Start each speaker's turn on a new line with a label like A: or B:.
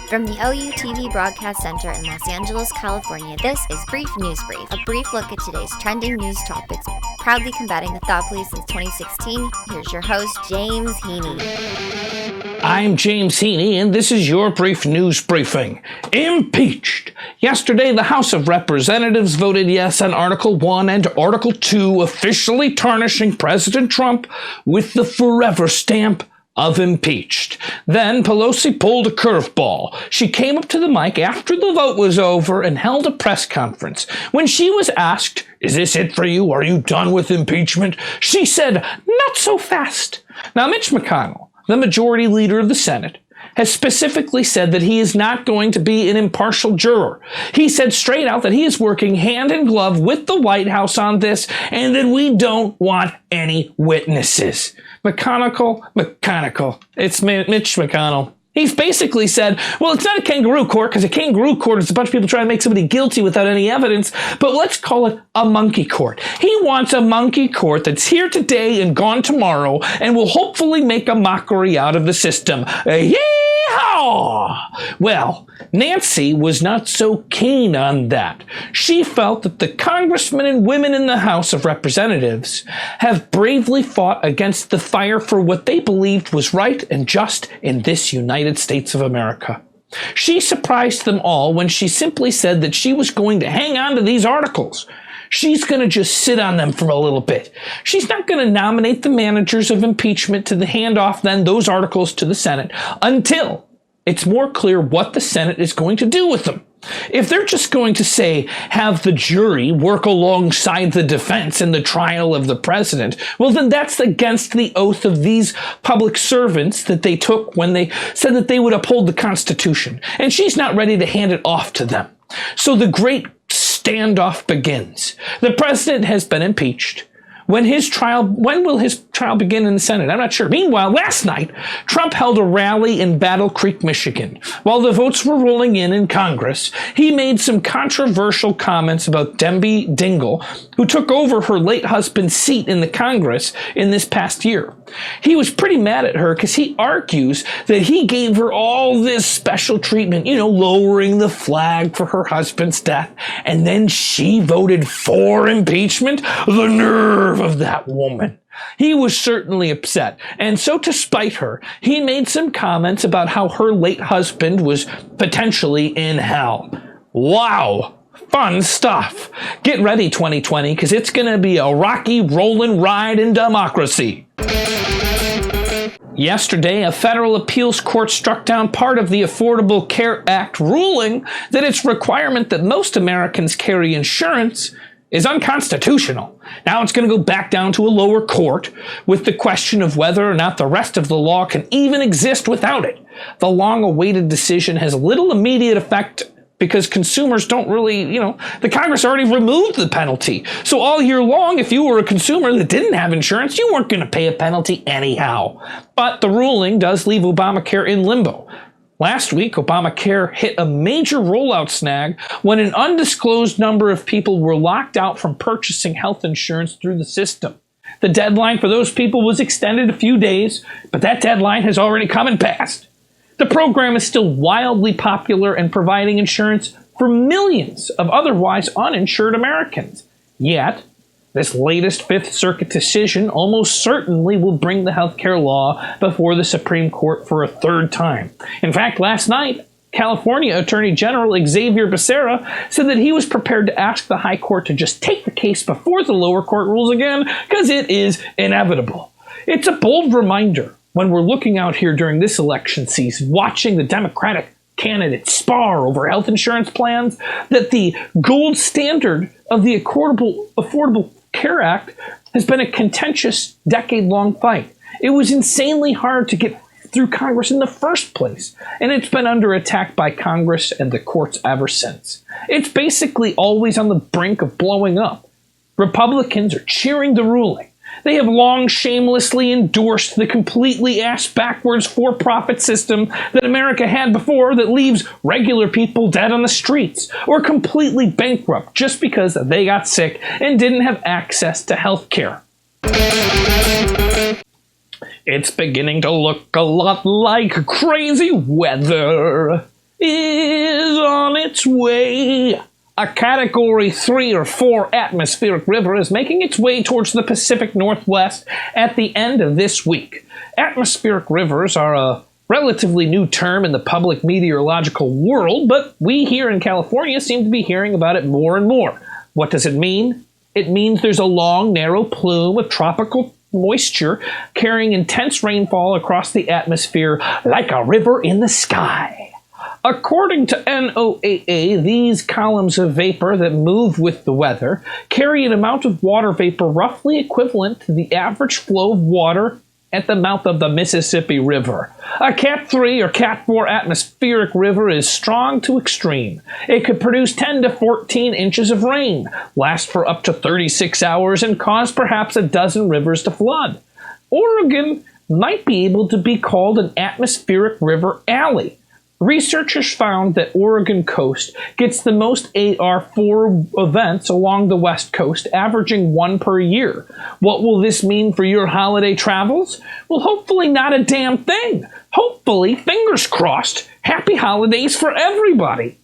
A: From the OU TV Broadcast Center in Los Angeles, California, this is Brief News Brief, a brief look at today's trending news topics. Proudly combating the thought police since 2016, here's your host, James Heaney.
B: I'm James Heaney, and this is your brief news briefing. Impeached. Yesterday, the House of Representatives voted yes on Article 1 and Article 2, officially tarnishing President Trump with the forever stamp of impeached. Then Pelosi pulled a curveball. She came up to the mic after the vote was over and held a press conference. When she was asked, "Is this it for you? Are you done with impeachment?" she said, "Not so fast." Now, Mitch McConnell, the majority leader of the Senate, has specifically said that he is not going to be an impartial juror. He said straight out that he is working hand in glove with the White House on this and that we don't want any witnesses. McConnell. It's Mitch McConnell. He's basically said, well, it's not a kangaroo court because a kangaroo court is a bunch of people trying to make somebody guilty without any evidence, but let's call it a monkey court. He wants a monkey court that's here today and gone tomorrow and will hopefully make a mockery out of the system. Yeehaw! Well, Nancy was not so keen on that. She felt that the congressmen and women in the House of Representatives have bravely fought against the fire for what they believed was right and just in this United States of America. She surprised them all when she simply said that she was going to hang on to these articles. She's going to just sit on them for a little bit. She's not going to nominate the managers of impeachment to hand off then those articles to the Senate until it's more clear what the Senate is going to do with them. If they're just going to say, have the jury work alongside the defense in the trial of the president, well, then that's against the oath of these public servants that they took when they said that they would uphold the Constitution. And she's not ready to hand it off to them. So the great standoff begins. The president has been impeached. When will his trial begin in the Senate? I'm not sure. Meanwhile, last night, Trump held a rally in Battle Creek, Michigan. While the votes were rolling in Congress, he made some controversial comments about Debbie Dingell, who took over her late husband's seat in the Congress in this past year. He was pretty mad at her because he argues that he gave her all this special treatment, lowering the flag for her husband's death, and then she voted for impeachment. The nerve of that woman. He was certainly upset, and so to spite her, he made some comments about how her late husband was potentially in hell. Wow. Fun stuff. Get ready, 2020, because it's going to be a rocky, rolling ride in democracy. Yesterday, a federal appeals court struck down part of the Affordable Care Act, ruling that its requirement that most Americans carry insurance is unconstitutional. Now it's going to go back down to a lower court with the question of whether or not the rest of the law can even exist without it. The long-awaited decision has little immediate effect because consumers don't really, the Congress already removed the penalty. So all year long, if you were a consumer that didn't have insurance, you weren't going to pay a penalty anyhow. But the ruling does leave Obamacare in limbo. Last week, Obamacare hit a major rollout snag when an undisclosed number of people were locked out from purchasing health insurance through the system. The deadline for those people was extended a few days, but that deadline has already come and passed. The program is still wildly popular and providing insurance for millions of otherwise uninsured Americans. Yet, this latest Fifth Circuit decision almost certainly will bring the healthcare law before the Supreme Court for a third time. In fact, last night, California Attorney General Xavier Becerra said that he was prepared to ask the High Court to just take the case before the lower court rules again, because it is inevitable. It's a bold reminder when we're looking out here during this election season, watching the Democratic candidates spar over health insurance plans, that the gold standard of the Affordable Care Act has been a contentious, decade-long fight. It was insanely hard to get through Congress in the first place, and it's been under attack by Congress and the courts ever since. It's basically always on the brink of blowing up. Republicans are cheering the ruling. They have long shamelessly endorsed the completely ass-backwards for-profit system that America had before that leaves regular people dead on the streets or completely bankrupt just because they got sick and didn't have access to health care. It's beginning to look a lot like crazy weather. is on its way. A Category 3 or 4 atmospheric river is making its way towards the Pacific Northwest at the end of this week. Atmospheric rivers are a relatively new term in the public meteorological world, but we here in California seem to be hearing about it more and more. What does it mean? It means there's a long, narrow plume of tropical moisture carrying intense rainfall across the atmosphere like a river in the sky. According to NOAA, these columns of vapor that move with the weather carry an amount of water vapor roughly equivalent to the average flow of water at the mouth of the Mississippi River. A Cat 3 or Cat 4 atmospheric river is strong to extreme. It could produce 10 to 14 inches of rain, last for up to 36 hours, and cause perhaps a dozen rivers to flood. Oregon might be able to be called an atmospheric river alley. Researchers found that Oregon coast gets the most AR4 events along the west coast, averaging 1 per year. What will this mean for your holiday travels? Well, hopefully not a damn thing. Hopefully, fingers crossed, happy holidays for everybody.